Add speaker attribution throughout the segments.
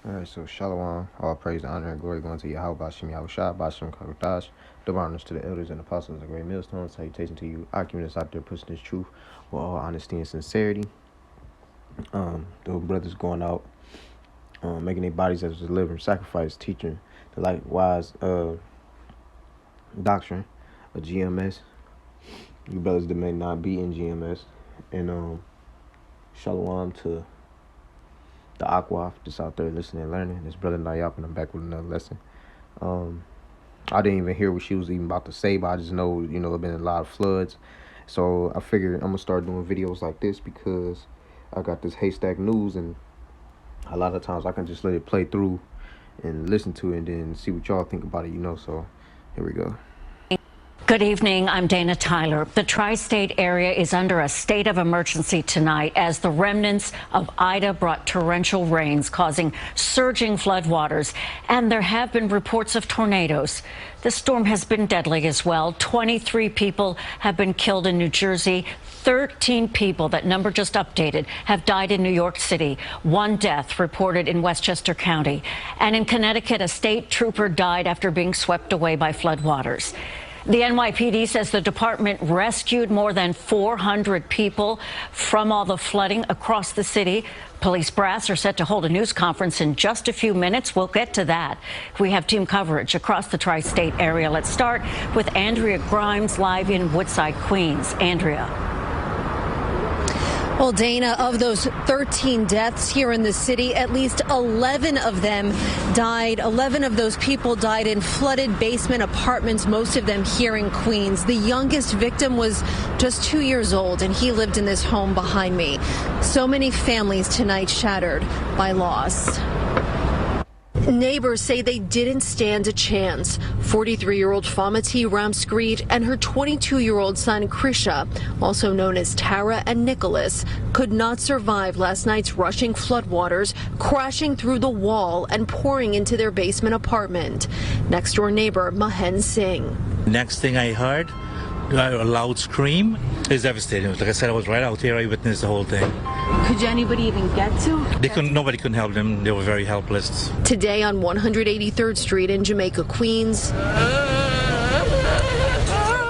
Speaker 1: All right, so Shalom, all praise, honor, and glory going to Yahweh, Bashim, Yahweh Shah, Bashim, Karudash, double honors to the elders and apostles of Great Millstone, salutation to you, occupants out there pushing this truth with all honesty and sincerity. The brothers going out, making their bodies as a living sacrifice, teaching the likewise doctrine of GMS. You brothers that may not be in GMS, and Shalom to the Aqua just out there listening and learning. This brother Nayap, and I'm back with another lesson. I didn't even hear what she was even about to say, but I just know, there's been a lot of floods. So I figured I'm going to start doing videos like this because I got this Haystack News, and a lot of times I can just let it play through and listen to it and then see what y'all think about it, So here we go.
Speaker 2: Good evening. I'm Dana Tyler. The tri-state area is under a state of emergency tonight as the remnants of Ida brought torrential rains, causing surging floodwaters. And there have been reports of tornadoes. The storm has been deadly as well. 23 people have been killed in New Jersey. 13 people, that number just updated, have died in New York City. 1 death reported in Westchester County. And in Connecticut, a state trooper died after being swept away by floodwaters. The NYPD says the department rescued more than 400 people from all the flooding across the city. Police brass are set to hold a news conference in just a few minutes. We'll get to that. We have team coverage across the tri-state area. Let's start with Andrea Grimes live in Woodside, Queens. Andrea.
Speaker 3: Well, Dana, of those 13 deaths here in the city, at least 11 of them died. 11 of those people died in flooded basement apartments, most of them here in Queens. The youngest victim was just 2 years old, and he lived in this home behind me. So many families tonight shattered by loss. Neighbors say they didn't stand a chance. 43-year-old Famati Ramskreet and her 22-year-old son Krisha, also known as Tara and Nicholas, could not survive last night's rushing floodwaters, crashing through the wall and pouring into their basement apartment. Next door neighbor Mahen Singh.
Speaker 4: Next thing I heard, a loud scream. Is devastating. Like I said, I was right out here. I witnessed the whole thing.
Speaker 3: Could anybody even get to?
Speaker 4: Nobody could help them. They were very helpless.
Speaker 3: Today on 183rd Street in Jamaica, Queens,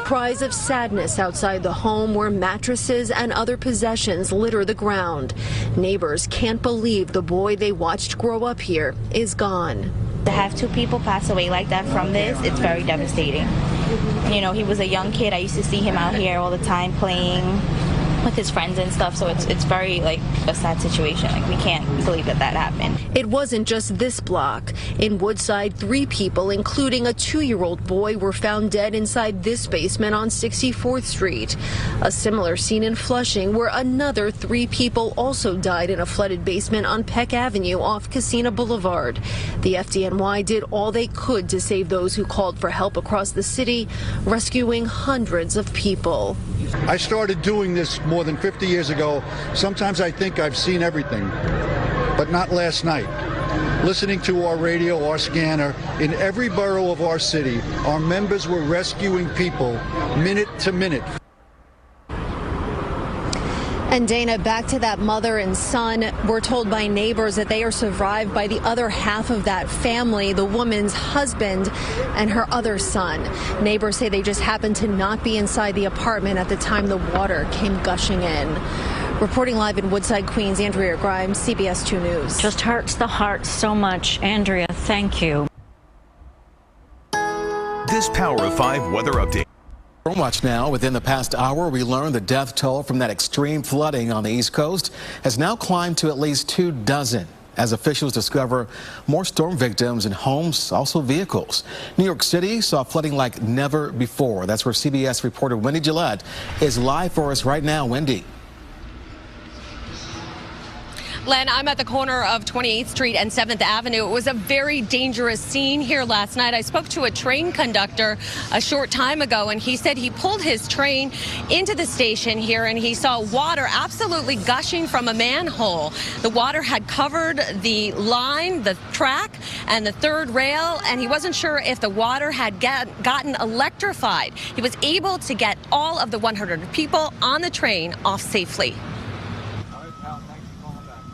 Speaker 3: cries of sadness outside the home where mattresses and other possessions litter the ground. Neighbors can't believe the boy they watched grow up here is gone.
Speaker 5: To have 2 people pass away like that from this, it's very devastating. He was a young kid. I used to see him out here all the time playing with his friends and stuff, so it's very a sad situation. We can't believe that happened.
Speaker 3: It wasn't just this block. In Woodside, 3 people, including a 2-year-old boy, were found dead inside this basement on 64th Street. A similar scene in Flushing, where another 3 people also died in a flooded basement on Peck Avenue off Casina Boulevard. The FDNY did all they could to save those who called for help across the city, rescuing hundreds of people.
Speaker 6: I started doing this more than 50 years ago. Sometimes I think I've seen everything, but not last night. Listening to our radio, our scanner, in every borough of our city, our members were rescuing people minute to minute.
Speaker 3: And Dana, back to that mother and son. We're told by neighbors that they are survived by the other half of that family, the woman's husband and her other son. Neighbors say they just happened to not be inside the apartment at the time the water came gushing in. Reporting live in Woodside, Queens, Andrea Grimes, CBS 2 News.
Speaker 2: Just hurts the heart so much. Andrea, thank you.
Speaker 7: This Power of 5 weather update.
Speaker 8: Watch now. Within the past hour, we learned the death toll from that extreme flooding on the East Coast has now climbed to at least 24 as officials discover more storm victims in homes, also vehicles. New York City saw flooding like never before. That's where CBS reporter Wendy Gillette is live for us right now. Wendy.
Speaker 9: Len, I'm at the corner of 28th Street and 7th Avenue. It was a very dangerous scene here last night. I spoke to a train conductor a short time ago, and he said he pulled his train into the station here, and he saw water absolutely gushing from a manhole. The water had covered the line, the track, and the third rail, and he wasn't sure if the water had gotten electrified. He was able to get all of the 100 people on the train off safely.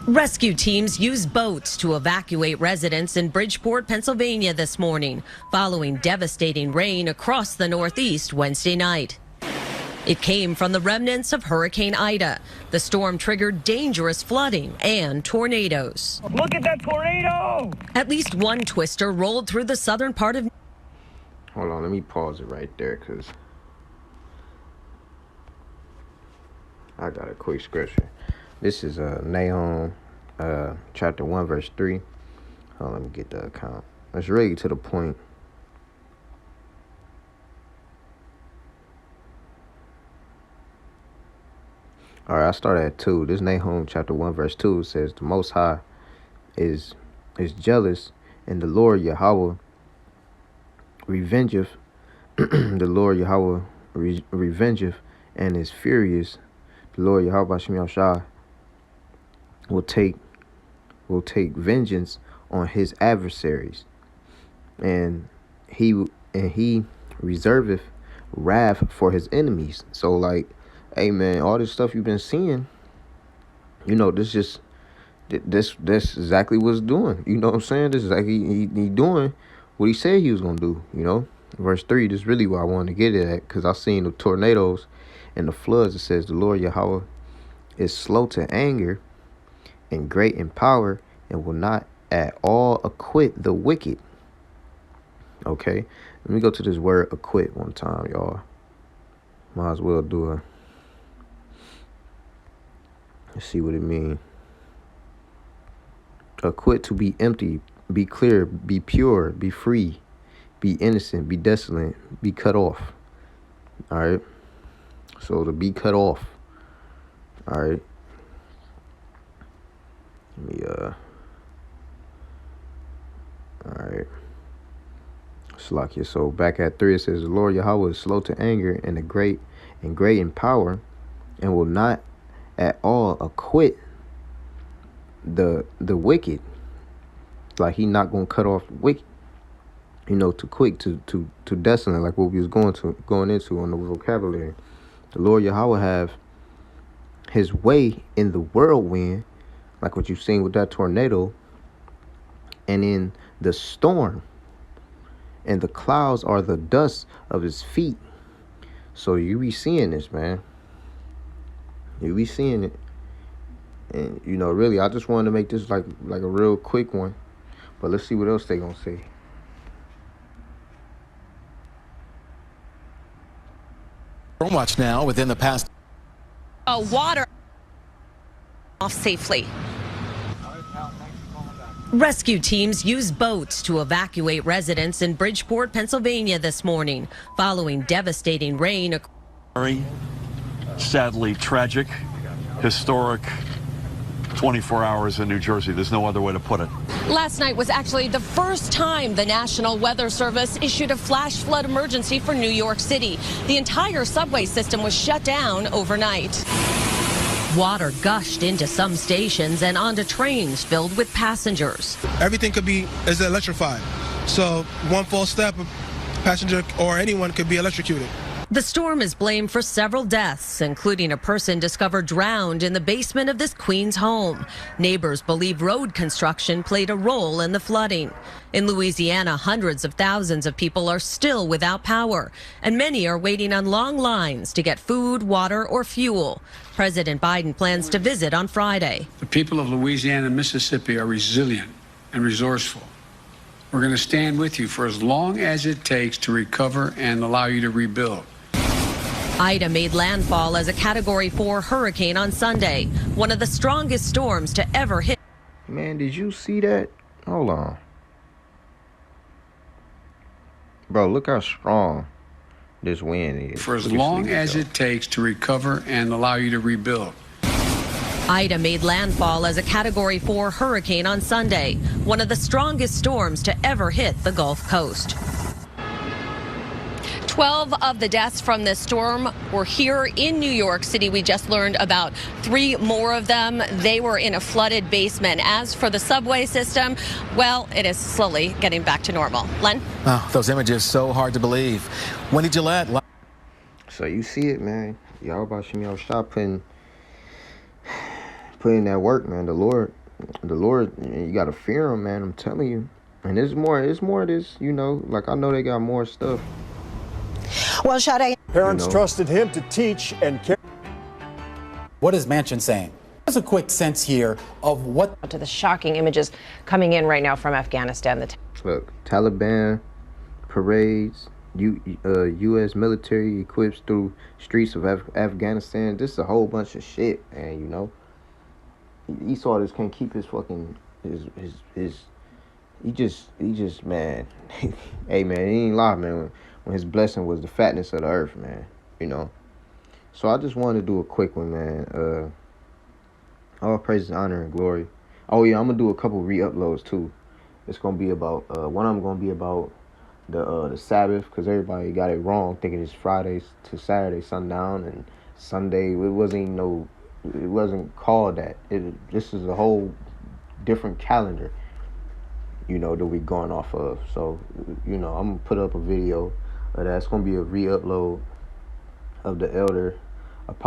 Speaker 9: Rescue teams used boats to evacuate residents in Bridgeport, Pennsylvania this morning, following devastating rain across the Northeast Wednesday night. It came from the remnants of Hurricane Ida. The storm triggered dangerous flooding and tornadoes.
Speaker 10: Look at that tornado!
Speaker 9: At least one twister rolled through the southern part of...
Speaker 1: Hold on, let me pause it right there because I got a quick scripture. This is Nahum chapter 1 verse 3. Hold on, let me get the account. It's really to the point. All right, I started at 2. This Nahum chapter 1 verse 2 says, the Most High is jealous, and the Lord Yahweh revengeth. The Lord Yahweh revengeth and is furious. The Lord Yahweh Shem Yahshua will take vengeance on his adversaries, and he reserveth wrath for his enemies. So like, hey man, all this stuff you've been seeing, you know, this exactly what's doing. You know what I'm saying? This is like he doing what he said he was gonna do. You know, verse 3. This is really what I wanted to get at, because I seen the tornadoes and the floods. It says the Lord Yahweh is slow to anger and great in power, and will not at all acquit the wicked. Okay, let me go to this word acquit one time, y'all. Might as well do a... Let's see what it means. Acquit, to be empty, be clear, be pure, be free, be innocent, be desolate, be cut off. All right. So to be cut off. All right. Let me all right. Slakia. So back at 3, it says the Lord Yahweh is slow to anger and great in power, and will not at all acquit the wicked. Like he not gonna cut off wicked, you know, to quick, to desolate, like what we was going into on the vocabulary. The Lord Yahweh have his way in the whirlwind, like what you've seen with that tornado, and in the storm, and the clouds are the dust of his feet. So you be seeing this, man. You be seeing it. And, you know, really, I just wanted to make this like a real quick one. But let's see what else they gonna say.
Speaker 8: Storm watch now within the past...
Speaker 9: Water off safely. Rescue teams used boats to evacuate residents in Bridgeport, Pennsylvania this morning, following devastating rain.
Speaker 11: Very sadly tragic, historic 24 hours in New Jersey. There's no other way to put it.
Speaker 9: Last night was actually the first time the National Weather Service issued a flash flood emergency for New York City. The entire subway system was shut down overnight. Water gushed into some stations and onto trains filled with passengers.
Speaker 12: Everything is electrified. So one false step, a passenger or anyone could be electrocuted.
Speaker 9: The storm is blamed for several deaths, including a person discovered drowned in the basement of this Queens home. Neighbors believe road construction played a role in the flooding. In Louisiana, hundreds of thousands of people are still without power, and many are waiting on long lines to get food, water, or fuel. President Biden plans to visit on Friday.
Speaker 13: The people of Louisiana and Mississippi are resilient and resourceful. We're going to stand with you for as long as it takes to recover and allow you to rebuild.
Speaker 9: Ida made landfall as a Category 4 hurricane on Sunday, one of the strongest storms to ever hit.
Speaker 1: Man, did you see that? Hold on. Bro, look how strong this wind is.
Speaker 13: For as long as it takes to recover and allow you to rebuild.
Speaker 9: Ida made landfall as a Category 4 hurricane on Sunday, one of the strongest storms to ever hit the Gulf Coast. 12 of the deaths from this storm were here in New York City. We just learned about 3 more of them. They were in a flooded basement. As for the subway system, well, it is slowly getting back to normal. Len?
Speaker 8: Oh, those images so hard to believe. Wendy Gillette.
Speaker 1: So you see it, man. Y'all about Shem Yahshua put in that work, man. The Lord, you gotta fear him, man. I'm telling you. And there's more of this, you know. Like, I know they got more stuff.
Speaker 14: Well, Sade,
Speaker 15: parents trusted him to teach and care.
Speaker 16: What is Manchin saying? There's a quick sense here of what
Speaker 17: to the shocking images coming in right now from Afghanistan.
Speaker 1: Look, Taliban parades, U.S. military equips through streets of Afghanistan. This is a whole bunch of shit, man. You know, Esau just can't keep his fucking he just man. Hey man, he ain't lie, man. When his blessing was the fatness of the earth, man. You know. So I just wanted to do a quick one, man. All praises, honor, and glory. Oh yeah, I'm gonna do a couple re-uploads too. It's gonna be about one of them gonna be about the Sabbath, because everybody got it wrong, thinking it's Friday to Saturday sundown, and Sunday it wasn't called that. This is a whole different calendar, you know, that we going off of. So, you know, I'm gonna put up a video of that. It's gonna be a re-upload of the Elder Apostle